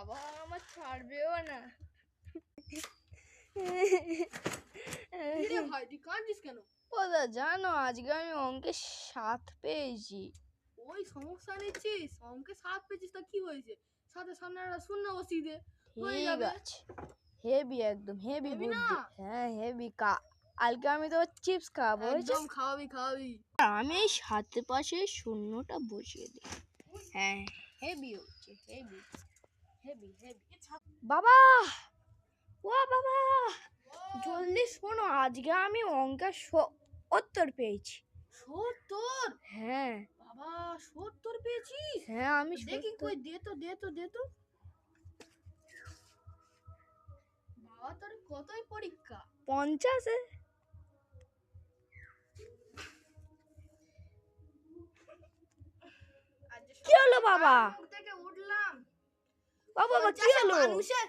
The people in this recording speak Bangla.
বাবা আমার ছাড়বেও না। ভাই তুই কাঁদছিস কেন? ওদা জানো আজকে আমি অঙ্কে 7 পেয়েছি। ওই সমস্যা নিচ্ছিস? অঙ্কে 7 পেয়েছিস তা কি হয়েছে? সাথে সামনে একটা শূন্য বসিয়ে দে, হয়ে ঠিক যাবে। আছে, হেভি একদম হেভি হেভি না? বুদ্ধি। হ্যাঁ হেভি। কালকে আমি তো চিপস খাবো। একদম খাওয়াবি। আমি এই সাথে পাশে শূন্যটা বসিয়ে দিই। হ্যাঁ হেভি হচ্ছে, হেভি হেভি হেভি। বাবা, ও বাবা জলদি শোনো, আজকে আমি অঙ্কে 70 পেয়েছি। 70? হ্যাঁ বাবা 70 পেয়েছিস? হ্যাঁ আমি দেখি 70। কই, দে তো। বাবা তোর কতই পরীক্ষা? 50-এ। কি হলো বাবা? মুখ থেকে উঠলাম। বাবা কি হলো? মানুষের